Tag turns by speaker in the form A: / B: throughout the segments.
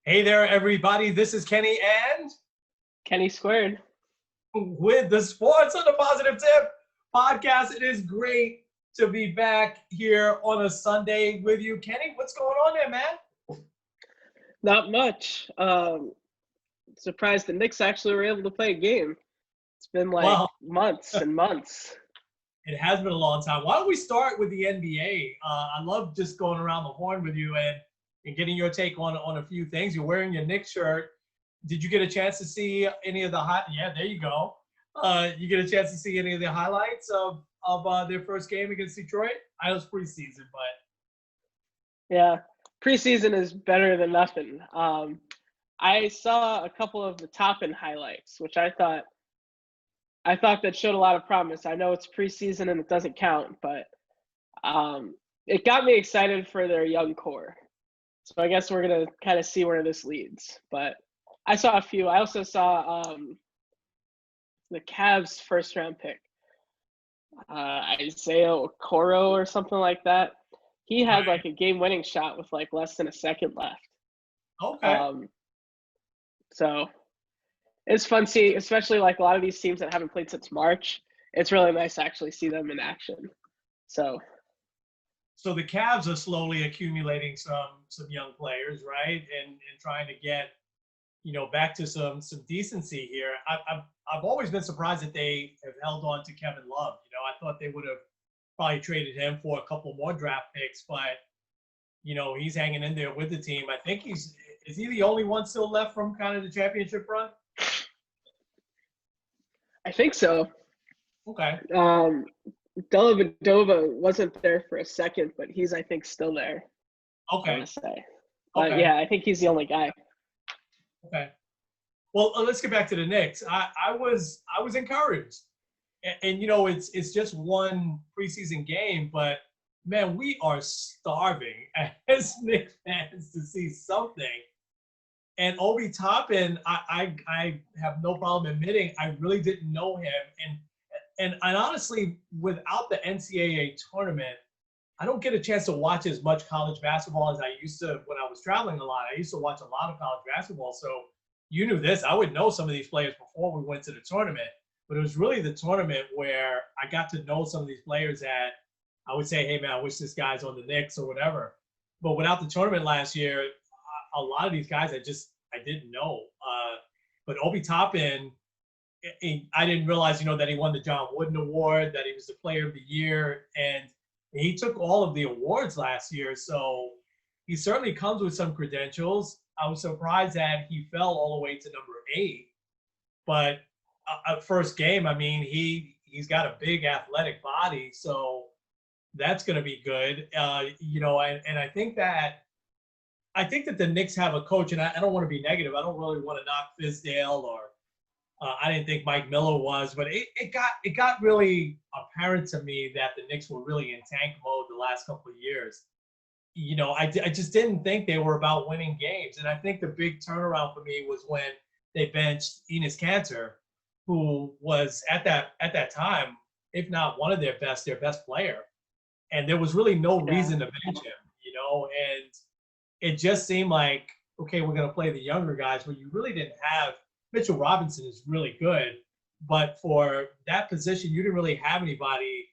A: Hey there, everybody. This is Kenny and
B: Kenny Squared.
A: with the Sports on the Positive Tip podcast. It is great to be back here on a Sunday with you. Kenny, what's going on there, man?
B: Not much. Surprised the Knicks actually were able to play a game. It's been
A: Well,
B: months and months.
A: it has been a long time. Why don't we start with the NBA? I love just going around the horn with you and getting your take on a few things. You're wearing your Knicks shirt. Did you get a chance to see any of the Yeah, there you go. You get a chance to see any of the highlights of their first game against Detroit? I know it's preseason, but
B: Yeah, preseason is better than nothing. I saw a couple of the top-end highlights, which I thought that showed a lot of promise. I know it's preseason and it doesn't count, but it got me excited for their young core. So I guess we're gonna kind of see where this leads. But I saw a few. I also saw the Cavs first round pick, Isaiah Okoro or something like that. He had
A: right.
B: a game winning shot with less than a second left.
A: Okay.
B: So it's fun seeing, especially a lot of these teams that haven't played since March. It's really nice to actually see them in action. So
A: the Cavs are slowly accumulating some young players, right? And trying to get, back to some decency here. I've always been surprised that they have held on to Kevin Love. I thought they would have probably traded him for a couple more draft picks, but he's hanging in there with the team. I think is he the only one still left from kind of the championship run?
B: I think so.
A: Okay.
B: Dellavedova wasn't there for a second, but he's, I think, still there.
A: Okay.
B: I want to say. But
A: okay.
B: yeah, I think he's the only guy.
A: Okay. Well, let's get back to the Knicks. I was encouraged, and it's just one preseason game, but man, we are starving as Knicks fans to see something. And Obi Toppin, I have no problem admitting I really didn't know him, and honestly, without the NCAA tournament, I don't get a chance to watch as much college basketball as I used to when I was traveling a lot. I used to watch a lot of college basketball, so you knew this. I would know some of these players before we went to the tournament, but it was really the tournament where I got to know some of these players that I would say, hey, man, I wish this guy's on the Knicks or whatever. But without the tournament last year, a lot of these guys I didn't know. But Obi Toppin, I didn't realize, that he won the John Wooden Award, that he was the Player of the Year, and he took all of the awards last year. So he certainly comes with some credentials. I was surprised that he fell all the way to number 8. But first game, I mean, he's got a big athletic body, so that's going to be good. And I think that the Knicks have a coach, and I don't want to be negative. I don't really want to knock Fizdale or I didn't think Mike Miller was, but it got really apparent to me that the Knicks were really in tank mode the last couple of years. I just didn't think they were about winning games, and I think the big turnaround for me was when they benched Enes Kanter, who was at that time, if not one of their best player, and there was really no reason to bench him, and it just seemed like, okay, we're going to play the younger guys, but you really didn't have. Mitchell Robinson is really good, but for that position, you didn't really have anybody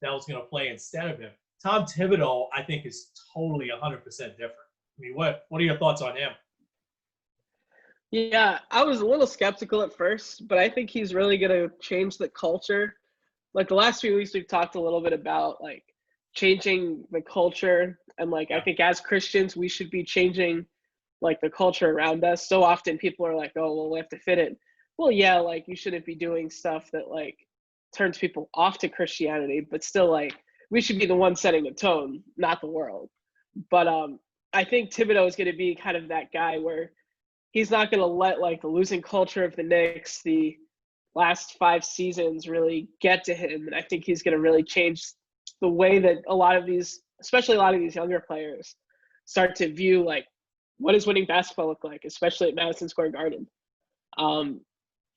A: that was going to play instead of him. Tom Thibodeau, I think, is totally 100% different. I mean, what are your thoughts on him?
B: Yeah, I was a little skeptical at first, but I think he's really going to change the culture. The last few weeks, we've talked a little bit about changing the culture, and I think as Christians, we should be changing the culture around us. So often people are like, oh, well, we have to fit it. Well, yeah, you shouldn't be doing stuff that turns people off to Christianity, but still we should be the one setting the tone, not the world. But I think Thibodeau is going to be kind of that guy where he's not going to let the losing culture of the Knicks, the last 5 seasons, really get to him. And I think he's going to really change the way that a lot of these younger players start to view what does winning basketball look like, especially at Madison Square Garden.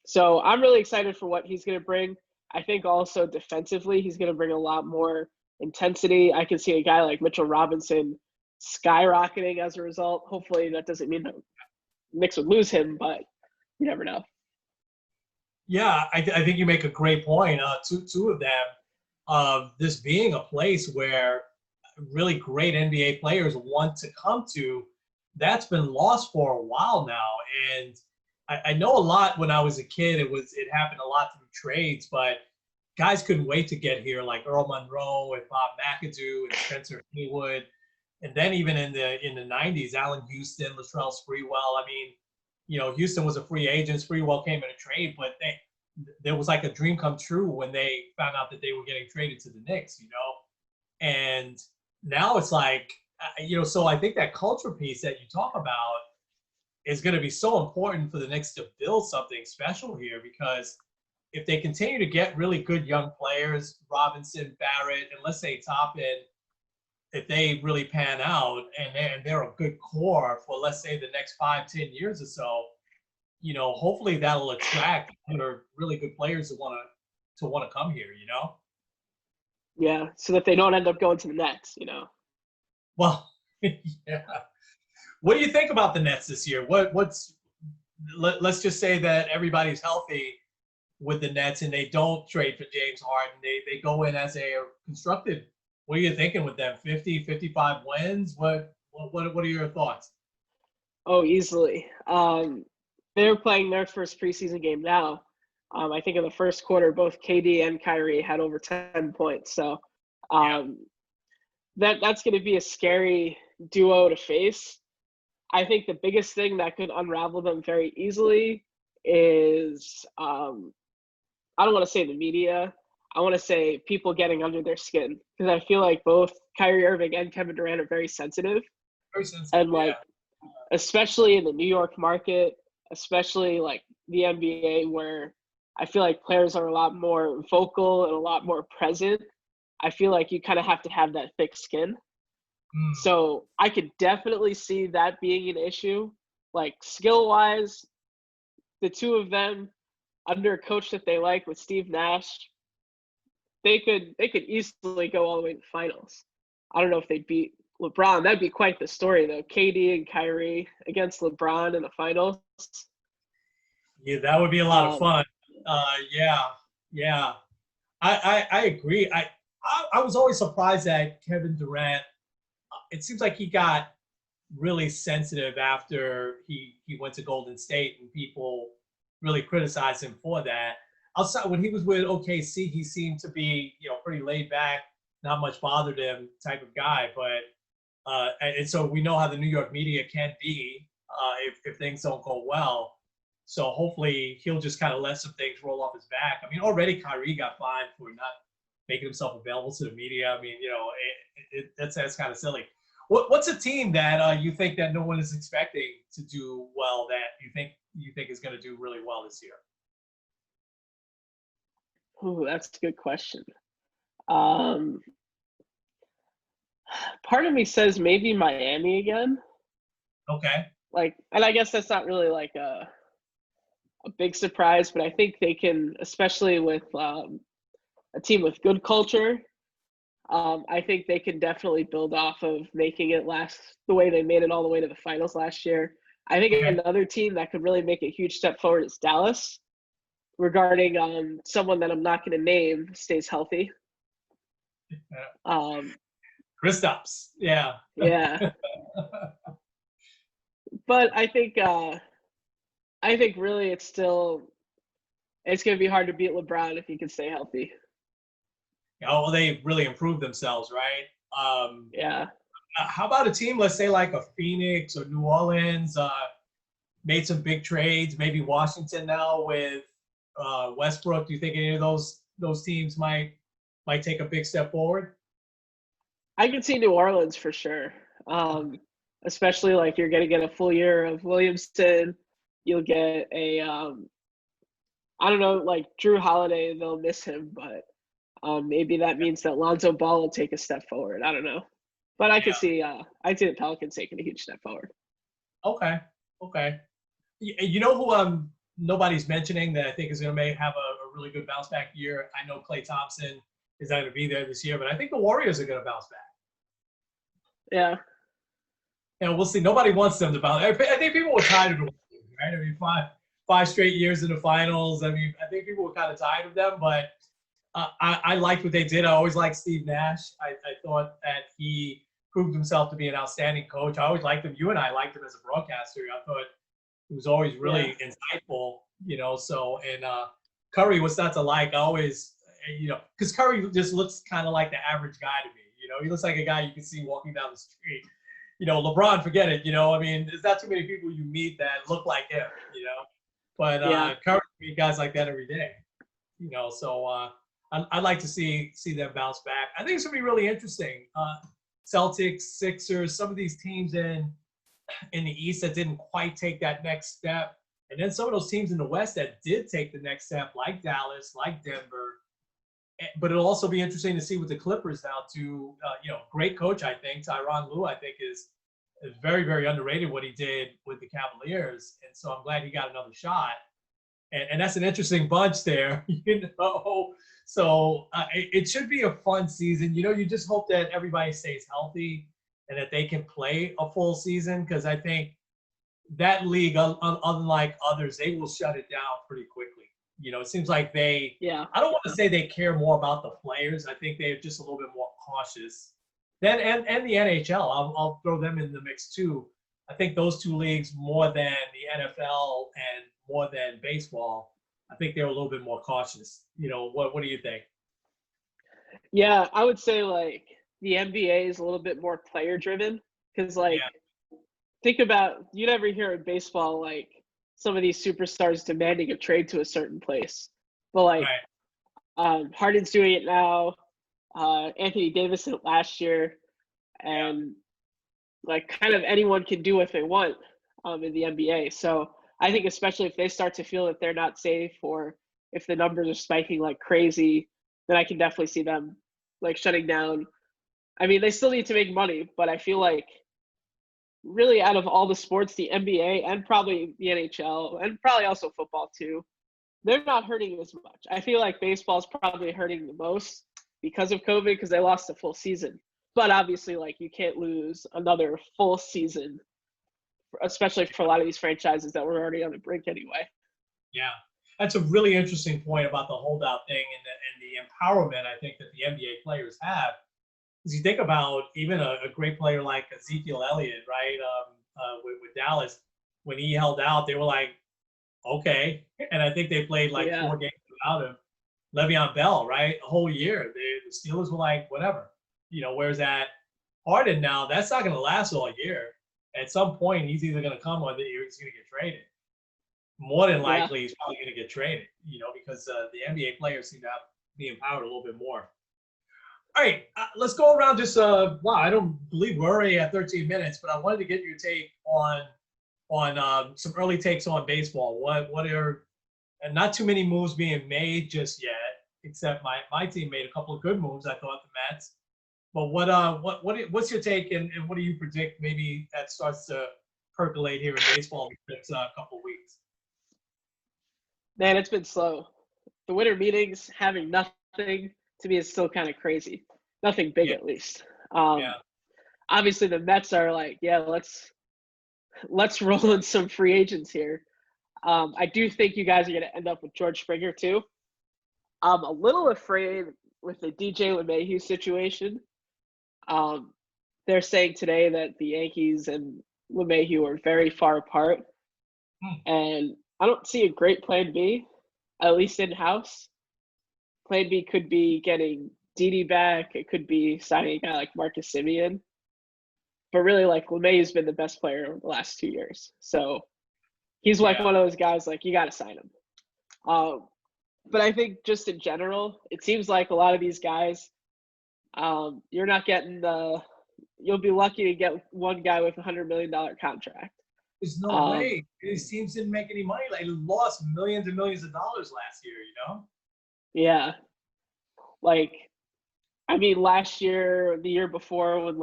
B: So I'm really excited for what he's going to bring. I think also defensively, he's going to bring a lot more intensity. I can see a guy like Mitchell Robinson skyrocketing as a result. Hopefully that doesn't mean Knicks would lose him, but you never know.
A: Yeah, I think you make a great point. Two of them, this being a place where really great NBA players want to come to, that's been lost for a while now. And I know a lot when I was a kid, it happened a lot through trades, but guys couldn't wait to get here, like Earl Monroe and Bob McAdoo and Spencer Haywood. And then even in the 90s, Allen Houston, Latrell Sprewell. I mean, Houston was a free agent. Sprewell came in a trade, but there was like a dream come true when they found out that they were getting traded to the Knicks, And now it's like, so I think that culture piece that you talk about is going to be so important for the Knicks to build something special here, because if they continue to get really good young players, Robinson, Barrett, and let's say Toppin, if they really pan out and they're a good core for, let's say, the next 5-10 years or so, hopefully that'll attract really good players to want to come here,
B: Yeah, so that they don't end up going to the Nets,
A: Well, yeah. What do you think about the Nets this year? Let's just say that everybody's healthy with the Nets and they don't trade for James Harden. They go in as a constructed. What are you thinking with them? 50, 55 wins? What are your thoughts?
B: Oh, easily. They're playing their first preseason game now. I think in the first quarter, both KD and Kyrie had over 10 points. So that's going to be a scary duo to face. I think the biggest thing that could unravel them very easily is I don't want to say the media. I want to say people getting under their skin, because I feel like both Kyrie Irving and Kevin Durant are very sensitive.
A: Very sensitive,
B: and especially in the New York market, especially like the NBA, where I feel like players are a lot more vocal and a lot more present. I feel like you kind of have to have that thick skin. So I could definitely see that being an issue. Like skill-wise, the two of them under a coach that they like with Steve Nash, they could easily go all the way to the finals. I don't know if they'd beat LeBron. That'd be quite the story, though. KD and Kyrie against LeBron in the finals.
A: Yeah, that would be a lot of fun. Yeah. I agree. I was always surprised that Kevin Durant. It seems like he got really sensitive after he went to Golden State, and people really criticized him for that. Outside, when he was with OKC, he seemed to be, pretty laid back, not much bothered him type of guy. But and so we know how the New York media can be if things don't go well. So hopefully he'll just kind of let some things roll off his back. I mean, already Kyrie got fined for not making himself available to the media. I mean, that's kind of silly. What's a team that you think that no one is expecting to do well that you think is going to do really well this year?
B: Ooh, that's a good question. Part of me says maybe Miami again.
A: Okay.
B: And I guess that's not really like a big surprise, but I think they can, especially with a team with good culture. I think they can definitely build off of making it last the way they made it all the way to the finals last year. I think another team that could really make a huge step forward is Dallas, regarding someone that I'm not going to name stays healthy.
A: Kristaps, yeah.
B: Yeah. But I think really it's going to be hard to beat LeBron if he can stay healthy.
A: Well, they really improved themselves, right?
B: Yeah.
A: How about a team, let's say like a Phoenix or New Orleans, made some big trades, maybe Washington now with Westbrook? Do you think any of those teams might take a big step forward?
B: I can see New Orleans for sure. Especially like you're going to get a full year of Williamson. You'll get a, I don't know, like Drew Holiday, they'll miss him, but maybe that means that Lonzo Ball will take a step forward. I don't know. But I could see the Pelicans taking a huge step forward.
A: Okay. You know who nobody's mentioning that I think is going to have a really good bounce back year? I know Klay Thompson is not going to be there this year, but I think the Warriors are going to bounce back.
B: Yeah.
A: We'll see. Nobody wants them to bounce. I think people were tired of the right? I mean, five straight years in the finals. I mean, I think people were kind of tired of them, but I liked what they did. I always liked Steve Nash. I thought that he proved himself to be an outstanding coach. I always liked him. You and I liked him as a broadcaster. I thought he was always really insightful, So, and Curry, what's not to like? I always, because Curry just looks kind of like the average guy to me. He looks like a guy you can see walking down the street. LeBron, forget it. I mean, there's not too many people you meet that look like him. But Curry, meet guys like that every day. So I'd like to see them bounce back. I think it's gonna be really interesting. Celtics, Sixers, some of these teams in the East that didn't quite take that next step, and then some of those teams in the West that did take the next step, like Dallas, like Denver. But it'll also be interesting to see with the Clippers now. Great coach, I think Tyronn Lue. I think is very, very underrated what he did with the Cavaliers, and so I'm glad he got another shot. And that's an interesting bunch there, So it should be a fun season. You just hope that everybody stays healthy and that they can play a full season, because I think that league, unlike others, they will shut it down pretty quickly. It seems like I don't want to say they care more about the players. I think they're just a little bit more cautious. Then and the NHL, I'll throw them in the mix too. I think those two leagues, more than the NFL and more than baseball, I think they're a little bit more cautious. What do you think?
B: Yeah, I would say like the NBA is a little bit more player driven, because think about, you never hear in baseball like some of these superstars demanding a trade to a certain place, but Harden's doing it now. Anthony Davis did it last year, and kind of anyone can do what they want in the NBA. So I think especially if they start to feel that they're not safe, or if the numbers are spiking like crazy, then I can definitely see them shutting down. I mean, they still need to make money, but I feel like really out of all the sports, the NBA and probably the NHL and probably also football too, they're not hurting as much. I feel like baseball is probably hurting the most because of COVID, because they lost a full season. But obviously, you can't lose another full season, especially for a lot of these franchises that were already on the brink anyway.
A: Yeah, that's a really interesting point about the holdout thing and the empowerment I think that the NBA players have. Because you think about even a great player like Ezekiel Elliott, right, with Dallas, when he held out, they were like, okay. And I think they played 4 games without him. Le'Veon Bell, right, a whole year. The Steelers were like, whatever. Whereas that Harden now, that's not going to last all year. At some point, he's either going to come or he's going to get traded. More than likely, he's probably going to get traded, because the NBA players seem to be empowered a little bit more. All right, let's go around just, I don't believe we're already at 13 minutes, but I wanted to get your take on some early takes on baseball. What are, and not too many moves being made just yet, except my team made a couple of good moves, I thought, the Mets. But what's your take, and what do you predict maybe that starts to percolate here in baseball in the next couple of weeks?
B: Man, it's been slow. The winter meetings having nothing to me is still kind of crazy. Nothing big, at least. Obviously, the Mets are like, let's roll in some free agents here. I do think you guys are going to end up with George Springer too. I'm a little afraid with the DJ LeMahieu situation. They're saying today that the Yankees and LeMahieu are very far apart, and I don't see a great plan B, at least in-house. Plan B could be getting Didi back. It could be signing a guy like Marcus Semien. But really, LeMahieu's been the best player over the last 2 years. So he's one of those guys, you got to sign him. But I think just in general, it seems like a lot of these guys, you're not getting you'll be lucky to get one guy with $100 million contract.
A: There's no way. These teams didn't make any money. They lost millions and millions of dollars last year,
B: Yeah. Last year, the year before, when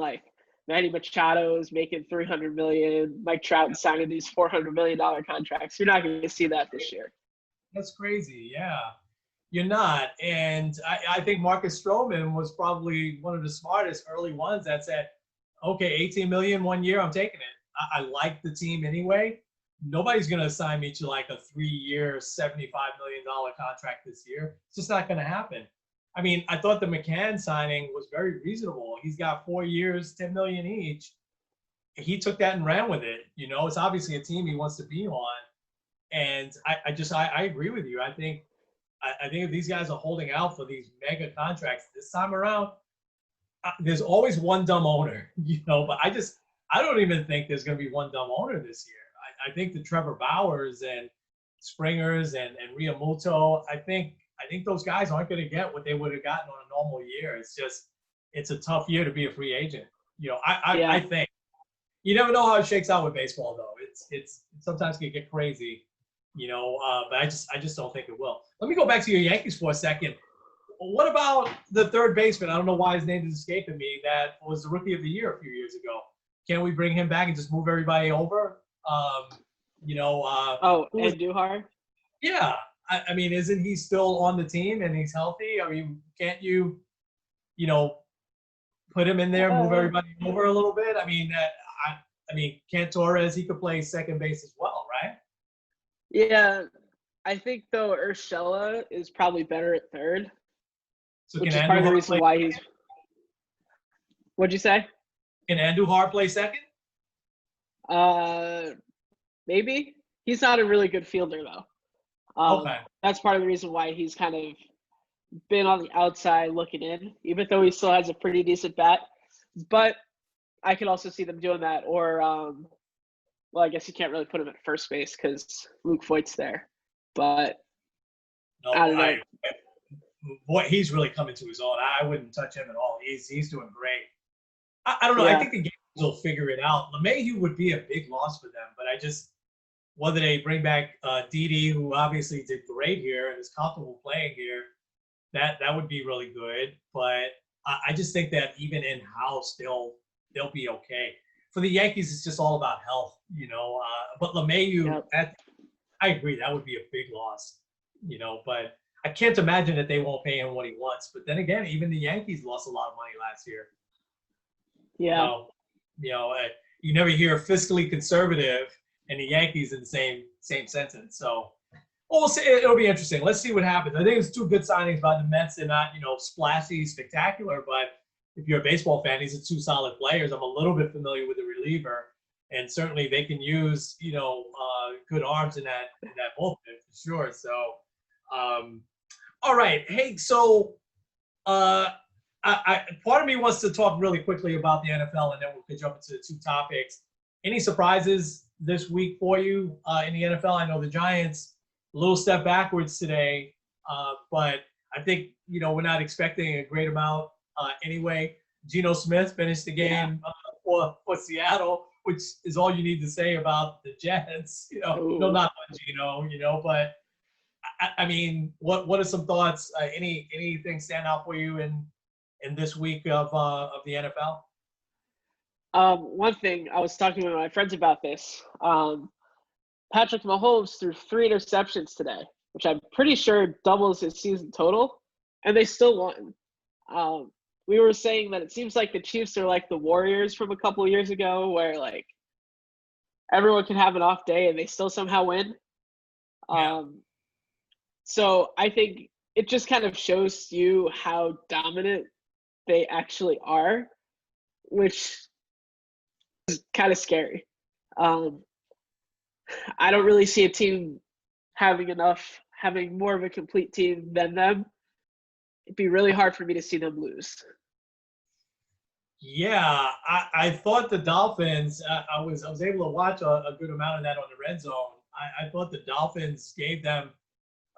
B: Manny Machado is making $300 million, Mike Trout signing these $400 million contracts, you're not going to see that this year.
A: That's crazy. Yeah, you're not. And I think Marcus Stroman was probably one of the smartest early ones that said, okay, $18 million 1 year, I'm taking it. I like the team anyway, nobody's going to assign me to like a 3-year, $75 million contract this year. It's just not going to happen. I mean, I thought the McCann signing was very reasonable. He's got 4 years, $10 million each. He took that and ran with it. You know, it's obviously a team he wants to be on. And I agree with you. I think if these guys are holding out for these mega contracts this time around, there's always one dumb owner, you know, but I don't even think there's going to be one dumb owner this year. I think the Trevor Bauers and Springers and Riamuto, I think those guys aren't going to get what they would have gotten on a normal year. It's a tough year to be a free agent. You know, I think you never know how it shakes out with baseball though. It's sometimes can get crazy, you know, but I just don't think it will. Let me go back to your Yankees for a second. What about the third baseman? I don't know why his name is escaping me. That was the Rookie of the Year a few years ago. Can we bring him back and just move everybody over? You know.
B: Andujar?
A: Yeah. I mean, isn't he still on the team and he's healthy? I mean, can't you know, put him in there, move everybody over a little bit? I mean, Kent Torres, he could play second base as well, right?
B: Yeah. I think, though, Urshela is probably better at third.
A: So
B: which is part of the reason why he's – what'd you say?
A: Can Andujar play second?
B: Maybe. He's not a really good fielder, though.
A: Okay.
B: That's part of the reason why he's kind of been on the outside looking in, even though he still has a pretty decent bat. But I could also see them doing that. Or, well, I guess you can't really put him at first base because Luke Voigt's there. But I don't know.
A: Boy, he's really coming to his own. I wouldn't touch him at all. He's doing great. I don't know.
B: Yeah.
A: I think the Yankees will figure it out. LeMahieu would be a big loss for them, but whether they bring back Didi, who obviously did great here and is comfortable playing here, that would be really good. But I just think that even in house, they'll be okay. For the Yankees, it's just all about health, you know. But LeMahieu, I agree, that would be a big loss, you know. But I can't imagine that they won't pay him what he wants. But then again, even the Yankees lost a lot of money last year.
B: Yeah.
A: You never hear fiscally conservative and the Yankees in the same sentence. So we'll see. It'll be interesting. Let's see what happens. I think it's two good signings by the Mets. They're not, splashy, spectacular, but if you're a baseball fan, these are two solid players. I'm a little bit familiar with the reliever, and certainly they can use, good arms in that bullpen for sure. So, all right. Hey, so part of me wants to talk really quickly about the NFL, and then we could jump into the two topics. Any surprises this week for you in the NFL? I know the Giants, a little step backwards today, but I think, we're not expecting a great amount anyway. Geno Smith finished the game for Seattle, which is all you need to say about the Jets. No, not on Geno, but I mean, what are some thoughts? Anything stand out for you in this week of the NFL?
B: One thing, I was talking with my friends about this. Patrick Mahomes threw 3 interceptions today, which I'm pretty sure doubles his season total, and they still won. We were saying that it seems like the Chiefs are like the Warriors from a couple of years ago, where like everyone can have an off day and they still somehow win. So I think it just kind of shows you how dominant they actually are, which is kind of scary. I don't really see a team having more of a complete team than them. It'd be really hard for me to see them lose.
A: Yeah, I thought the Dolphins, I was able to watch a good amount of that on the red zone. I thought the Dolphins gave them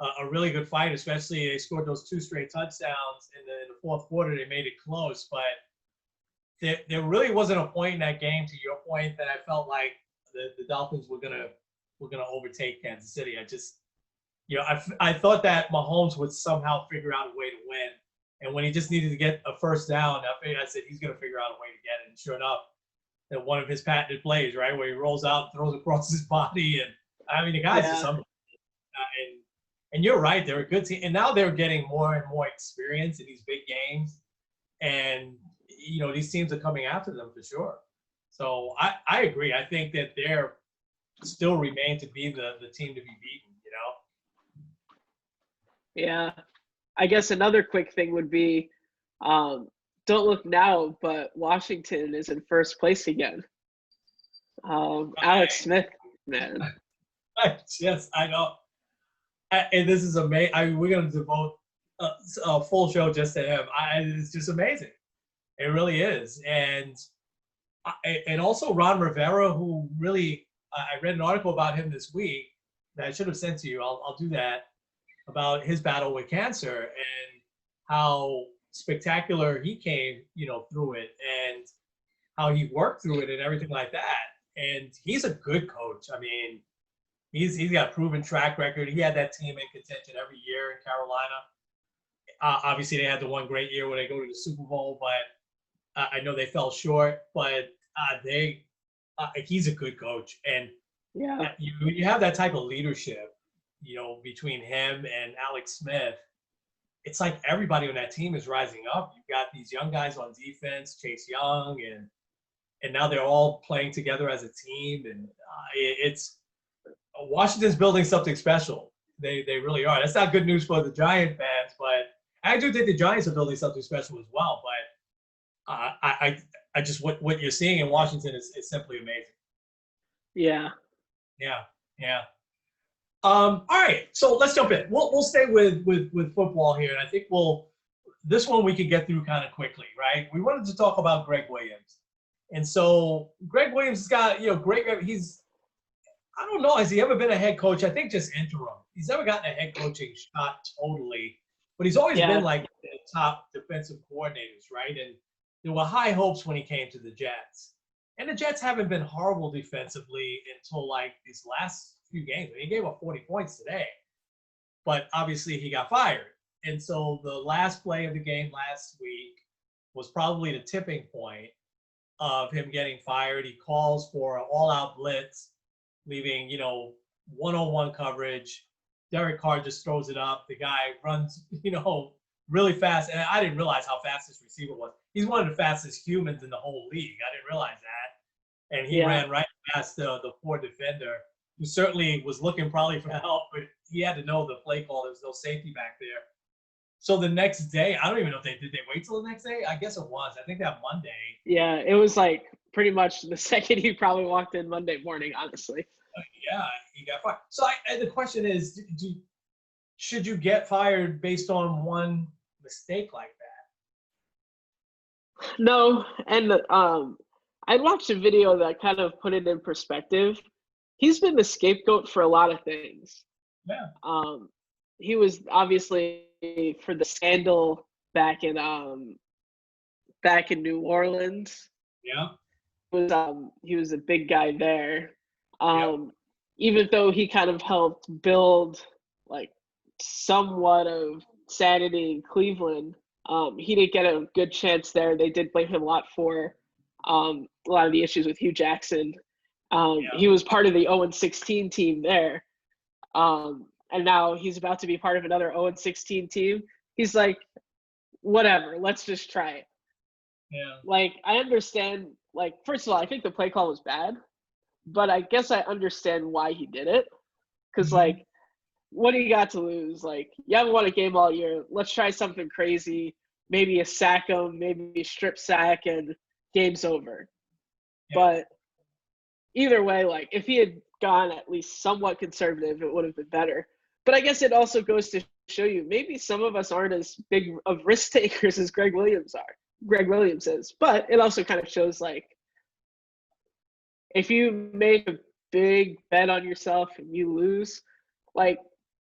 A: a really good fight, especially they scored those 2 straight touchdowns in the fourth quarter. They made it close, but there really wasn't a point in that game, to your point, that I felt like the Dolphins were gonna overtake Kansas City. I thought that Mahomes would somehow figure out a way to win. And when he just needed to get a first down, I said he's going to figure out a way to get it. And sure enough, that one of his patented plays, right, where he rolls out and throws across his body. And, I mean, the guy's just unbelievable. And you're right, they're a good team. And now they're getting more and more experience in these big games. And, these teams are coming after them for sure. So I agree. I think that they're still remain to be the team to be beaten,
B: Yeah. I guess another quick thing would be, don't look now, but Washington is in first place again. Alex Smith, man.
A: Yes, I know. And this is amazing. I mean, we're going to devote a full show just to him. It's just amazing. It really is. And also Ron Rivera, who really, I read an article about him this week that I should have sent to you. I'll do that, about his battle with cancer and how spectacular he came, through it, and how he worked through it and everything like that. And he's a good coach. I mean, he's got a proven track record. He had that team in contention every year in Carolina. Obviously, they had the one great year where they go to the Super Bowl, but I know they fell short. But he's a good coach, and
B: Yeah.
A: you have that type of leadership, between him and Alex Smith. It's like everybody on that team is rising up. You've got these young guys on defense, Chase Young, and now they're all playing together as a team, and it's Washington's building something special. They really are. That's not good news for the Giant fans, but I do think the Giants are building something special as well. But I just what you're seeing in Washington is simply amazing.
B: Yeah.
A: Yeah. All right, so let's jump in. We'll stay with football here, and I think this one we can get through kind of quickly, right? We wanted to talk about Gregg Williams, and so Gregg Williams has got great. I don't know, has he ever been a head coach? I think just interim. He's never gotten a head coaching shot totally, but he's always been like the top defensive coordinators, right? And there were high hopes when he came to the Jets, and the Jets haven't been horrible defensively until like these last few games. I mean, he gave up 40 points today, but obviously he got fired. And so the last play of the game last week was probably the tipping point of him getting fired. He calls for an all-out blitz, leaving, one-on-one coverage. Derek Carr just throws it up. The guy runs, really fast. And I didn't realize how fast this receiver was. He's one of the fastest humans in the whole league. I didn't realize that. And he ran right past the poor defender, who certainly was looking probably for help, but he had to know the play call. There was no safety back there. So the next day, I don't even know if did they wait till the next day? I guess it was. I think that Monday.
B: Yeah, it was like pretty much the second he probably walked in Monday morning, honestly.
A: Yeah, he got fired. So the question is, should you get fired based on one mistake like that?
B: No, and I watched a video that kind of put it in perspective. He's been the scapegoat for a lot of things.
A: Yeah.
B: He was obviously for the scandal back in New Orleans.
A: Yeah.
B: He was a big guy there. Even though he kind of helped build like somewhat of sanity in Cleveland, he didn't get a good chance there. They did blame him a lot for a lot of the issues with Hugh Jackson. He was part of the 0-16 team there. And now he's about to be part of another 0-16 team. He's like, whatever, let's just try it.
A: Yeah.
B: Like, I understand, like, first of all, I think the play call was bad, but I guess I understand why he did it. Because, like, what do you got to lose? Like, you haven't won a game all year. Let's try something crazy. Maybe a sack him, maybe a strip sack, and game's over. Yeah. But either way, like, if he had gone at least somewhat conservative, it would have been better. But I guess it also goes to show you maybe some of us aren't as big of risk takers as Gregg Williams is. But it also kind of shows, like, if you make a big bet on yourself and you lose, like,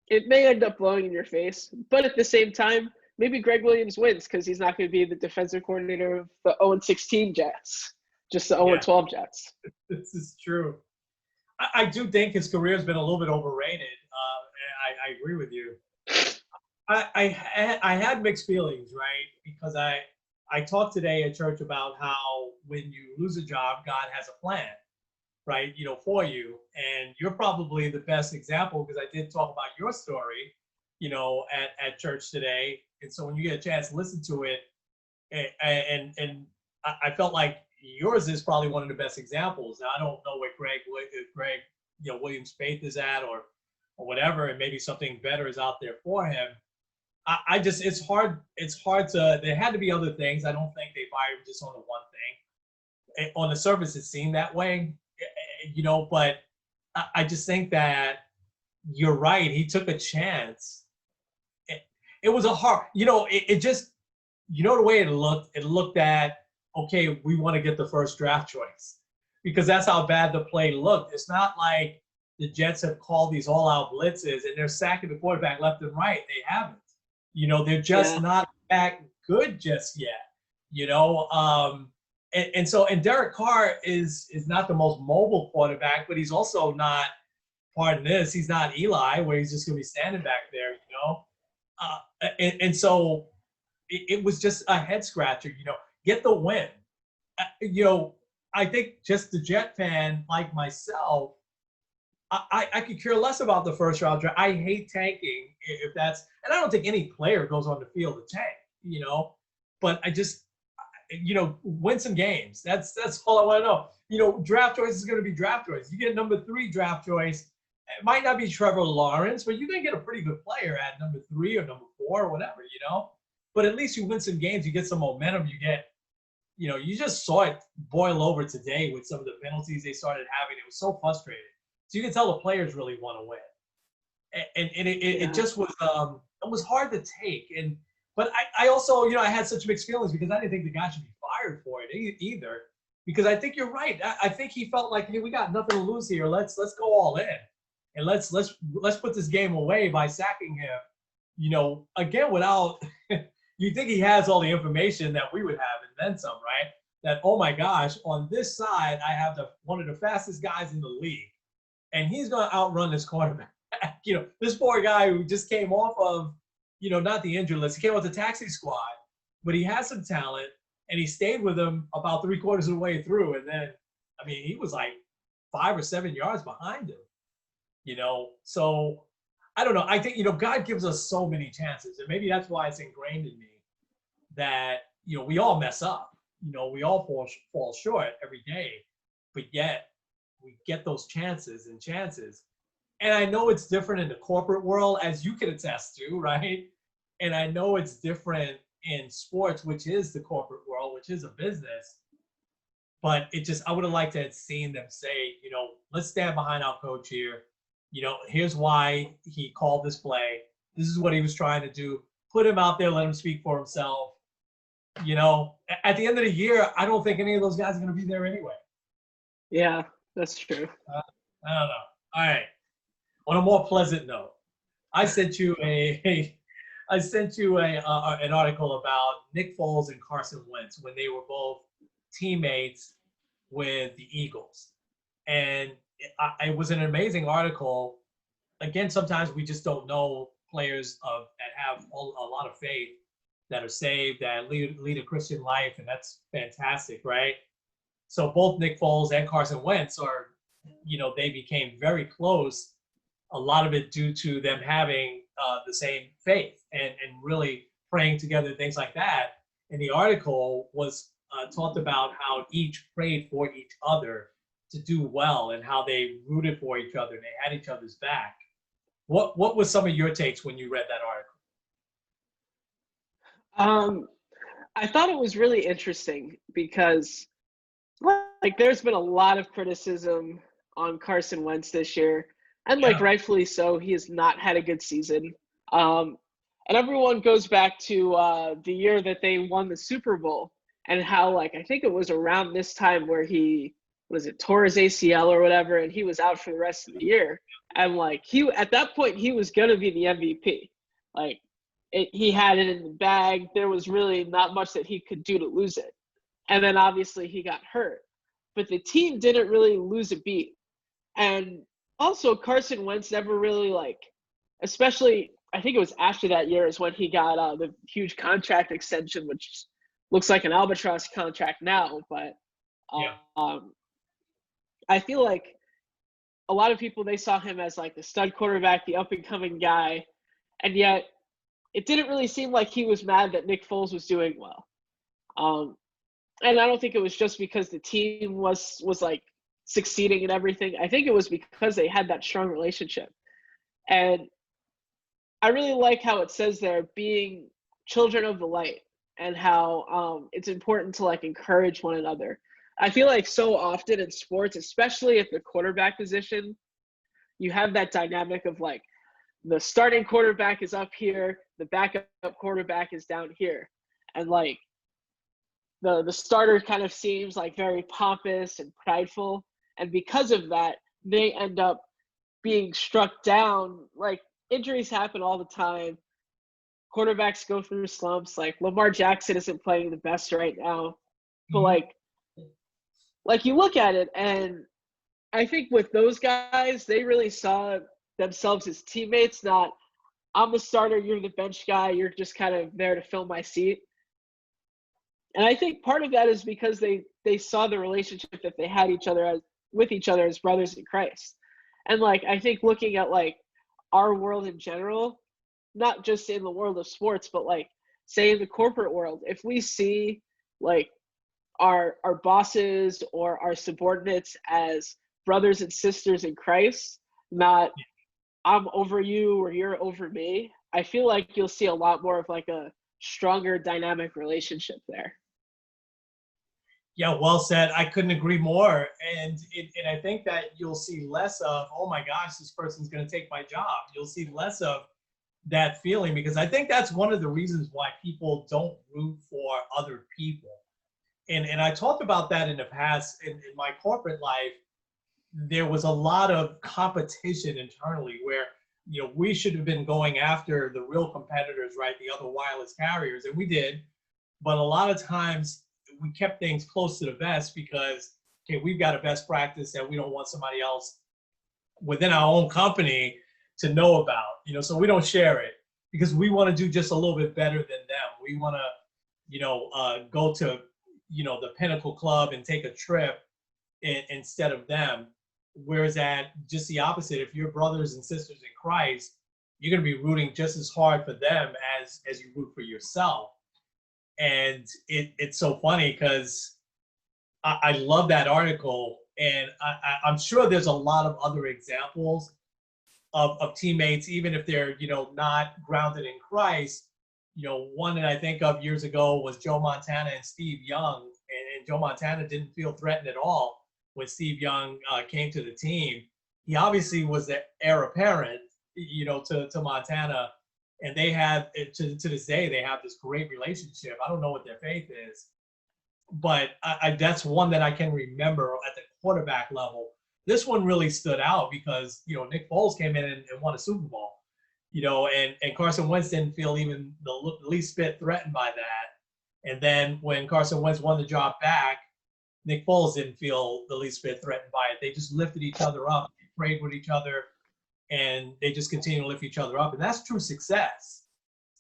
B: it may end up blowing in your face. But at the same time, maybe Gregg Williams wins because he's not going to be the defensive coordinator of the 0-16 Jets, just the 0-12 Jets.
A: This is true. I do think his career has been a little bit overrated. I agree with you. I had mixed feelings, right? Because I talked today at church about how when you lose a job, God has a plan, right? For you. And you're probably the best example because I did talk about your story, at church today. And so when you get a chance to listen to it, and I felt like yours is probably one of the best examples. Now, I don't know what Gregg Williams Faith is at, or whatever, and maybe something better is out there for him. I just it's hard to. There had to be other things. I don't think they fired him just on the one thing. On the surface, it seemed that way, but I just think that you're right. He took a chance. It was a hard, it just, the way it looked at, okay, we want to get the first draft choice, because that's how bad the play looked. It's not like the Jets have called these all-out blitzes and they're sacking the quarterback left and right. They haven't. They're just not that good just yet. And Derek Carr is not the most mobile quarterback, but he's also not, pardon this, he's not Eli, where he's just going to be standing back there. And so it was just a head scratcher. Get the win. I think just the Jet fan like myself, I could care less about the first round draft. I hate tanking if that's, and I don't think any player goes on the field to tank, but I just, win some games. That's all I want to know. Draft choice is going to be draft choice. You get number 3 draft choice. It might not be Trevor Lawrence, but you're going to get a pretty good player at number 3 or number 4 or whatever, But at least you win some games. You get some momentum. You get, you just saw it boil over today with some of the penalties they started having. It was so frustrating. So you can tell the players really want to win. And it just was it was hard to take. But I also, I had such mixed feelings because I didn't think the guy should be fired for it either. Because I think you're right. I think he felt like, hey, we got nothing to lose here. Let's go all in. And let's put this game away by sacking him. Again, without you think he has all the information that we would have and then some, right? That, oh my gosh, on this side I have one of the fastest guys in the league, and he's going to outrun this quarterback. This poor guy who just came off of, not the injured list. He came off the taxi squad, but he has some talent, and he stayed with him about 3/4 of the way through. And then, he was like 5 or 7 yards behind him. So I don't know. I think, God gives us so many chances, and maybe that's why it's ingrained in me that, we all mess up. We all fall short every day, but yet we get those chances and chances. And I know it's different in the corporate world, as you can attest to, right? And I know it's different in sports, which is the corporate world, which is a business. But I would have liked to have seen them say, let's stand behind our coach here. Here's why he called this play. This is what he was trying to do. Put him out there, let him speak for himself. At the end of the year, I don't think any of those guys are going to be there anyway.
B: Yeah, that's true.
A: I don't know. All right. On a more pleasant note, I sent you an article about Nick Foles and Carson Wentz when they were both teammates with the Eagles, and it was an amazing article. Again, sometimes we just don't know players that have a lot of faith, that are saved, that lead a Christian life, and that's fantastic, right? So both Nick Foles and Carson Wentz are, they became very close. A lot of it due to them having the same faith and really praying together, things like that. And the article was talked about how each prayed for each other to do well and how they rooted for each other and they had each other's back. What was some of your takes when you read that article?
B: I thought it was really interesting because, there's been a lot of criticism on Carson Wentz this year, and rightfully so. He has not had a good season. And everyone goes back to the year that they won the Super Bowl and how, I think it was around this time where he tore his ACL or whatever, and he was out for the rest of the year. And at that point, he was gonna be the MVP. He had it in the bag. There was really not much that he could do to lose it. And then obviously he got hurt, but the team didn't really lose a beat. And also Carson Wentz never really especially I think it was after that year is when he got the huge contract extension, which looks like an albatross contract now. But I feel like a lot of people, they saw him as the stud quarterback, the up and coming guy. And yet it didn't really seem like he was mad that Nick Foles was doing well. And I don't think it was just because the team was succeeding in everything. I think it was because they had that strong relationship. And I really like how it says there being children of the light, and how it's important to like encourage one another. I feel like so often in sports, especially at the quarterback position, you have that dynamic of like the starting quarterback is up here, the backup quarterback is down here. And like the starter kind of seems like very pompous and prideful. And because of that, they end up being struck down. Like injuries happen all the time. Quarterbacks go through slumps. Like Lamar Jackson isn't playing the best right now. But like you look at it, and I think with those guys, they really saw themselves as teammates, not I'm the starter, you're the bench guy, you're just kind of there to fill my seat. And I think part of that is because they saw the relationship that they had with each other as brothers in Christ. And like I think looking at like our world in general, not just in the world of sports, but like say in the corporate world, if we see like our bosses or our subordinates as brothers and sisters in Christ, not I'm over you or you're over me, I feel like you'll see a lot more of like a stronger dynamic relationship there.
A: Yeah, well said. I couldn't agree more. And I think that you'll see less of, oh my gosh, this person's going to take my job. You'll see less of that feeling, because I think that's one of the reasons why people don't root for other people. And I talked about that in the past in my corporate life. There was a lot of competition internally where, we should have been going after the real competitors, right? The other wireless carriers, and we did. But a lot of times we kept things close to the vest because, okay, we've got a best practice that we don't want somebody else within our own company to know about, so we don't share it because we want to do just a little bit better than them. We want to, go to, the Pinnacle Club and take a trip instead of them. Whereas at just the opposite, if you're brothers and sisters in Christ, you're going to be rooting just as hard for them as you root for yourself. And it's so funny because I love that article, and I'm sure there's a lot of other examples of teammates, even if they're, not grounded in Christ. One that I think of years ago was Joe Montana and Steve Young, and Joe Montana didn't feel threatened at all when Steve Young came to the team. He obviously was the heir apparent, to Montana, and they have to this day they have this great relationship. I don't know what their faith is, but that's one that I can remember at the quarterback level. This one really stood out because Nick Foles came in and won a Super Bowl, and Carson Wentz didn't feel even the least bit threatened by that. And then when Carson Wentz won the job back, Nick Foles didn't feel the least bit threatened by it. They just lifted each other up, prayed with each other, and they just continue to lift each other up. And that's true success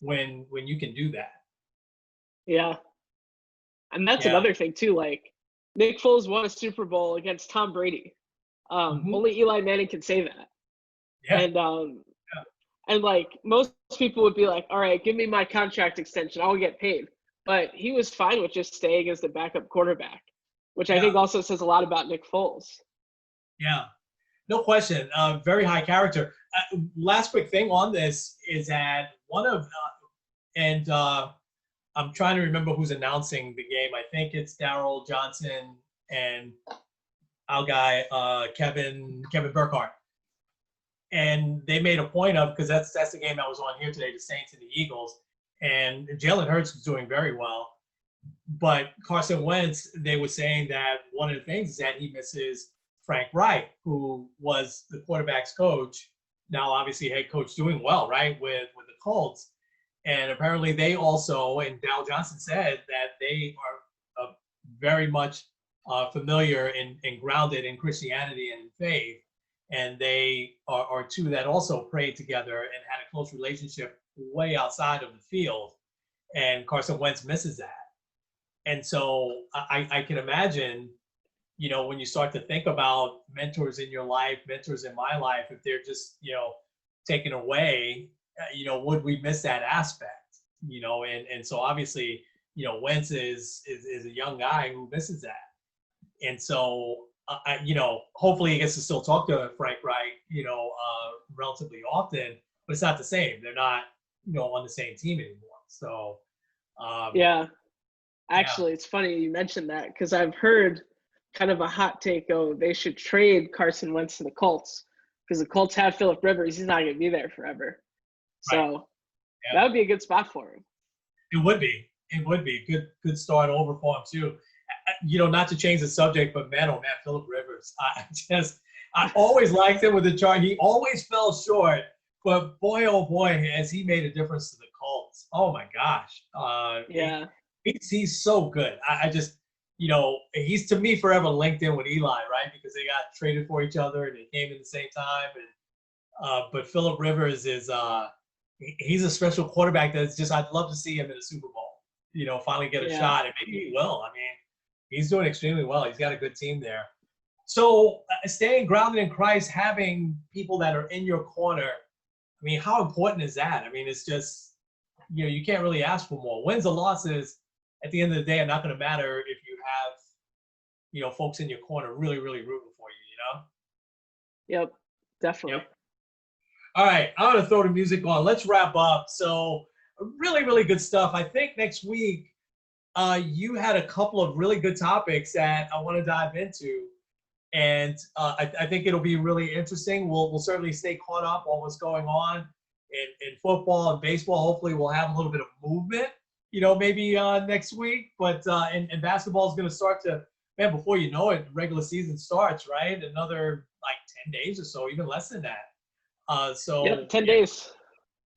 A: when you can do that.
B: Yeah. And that's another thing too. Like Nick Foles won a Super Bowl against Tom Brady. Only Eli Manning can say that. Yeah. And like most people would be like, all right, give me my contract extension, I'll get paid. But he was fine with just staying as the backup quarterback, which I think also says a lot about Nick Foles.
A: Yeah, no question. Very high character. Last quick thing on this is that I'm trying to remember who's announcing the game. I think it's Daryl Johnson and our guy Kevin Burkhardt. And they made a point of, because that's the game that was on here today, the Saints and the Eagles. And Jalen Hurts was doing very well. But Carson Wentz, they were saying that one of the things is that he misses Frank Reich, who was the quarterback's coach. Now, obviously, head coach doing well, right, with the Colts. And apparently they also, and Dal Johnson said that they are very much familiar and grounded in Christianity and faith. And they are two that also prayed together and had a close relationship way outside of the field. And Carson Wentz misses that. And so I can imagine, when you start to think about mentors in your life, mentors in my life, if they're just, taken away, would we miss that aspect? And so obviously, Wentz is a young guy who misses that. And so hopefully he gets to still talk to Frank Reich, relatively often, but it's not the same. They're not, on the same team anymore. So,
B: Yeah.
A: yeah,
B: Actually, it's funny you mentioned that because I've heard kind of a hot take. Oh, they should trade Carson Wentz to the Colts because the Colts have Philip Rivers. He's not going to be there forever.
A: right.
B: So that
A: Yeah,
B: would be a good spot for him.
A: it would be. It would be good start over for him too. Not to change the subject, but man, oh man, Philip Rivers. I always liked him with the chart. He always fell short, but boy, oh boy, has he made a difference to the Colts. Oh my gosh.
B: Yeah.
A: He's so good. I just, he's to me forever linked in with Eli, right? Because they got traded for each other and they came in the same time. And but Philip Rivers is he's a special quarterback that's just I'd love to see him in a Super Bowl. Finally get a
B: Yeah.
A: shot, and maybe he will. I mean, he's doing extremely well. He's got a good team there. So staying grounded in Christ, having people that are in your corner. I mean, how important is that? I mean, it's just you can't really ask for more. Wins or losses, at the end of the day, are not going to matter if you have folks in your corner really, really rooting for you.
B: Yep. Definitely.
A: Yep. All right, I'm going to throw the music on. Let's wrap up. So really, really good stuff. I think next week you had a couple of really good topics that I want to dive into. And I think it'll be really interesting. We'll certainly stay caught up on what's going on in football and baseball. Hopefully we'll have a little bit of movement, maybe next week. But and basketball is going to start to, man, before you know it, regular season starts, right? Another like 10 days or so, even less than that. So
B: Yep. 10
A: yeah.
B: days.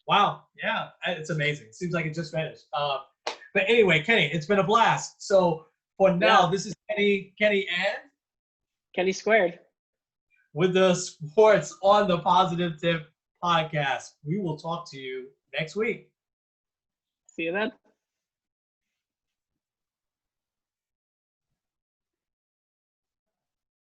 A: Wow. Yeah, it's amazing. Seems like it just finished. But anyway, Kenny, it's been a blast. So for now, this is Kenny and
B: Kenny Squared.
A: with the Sports on the Positive Tip podcast. We will talk to you next week.
B: See you then.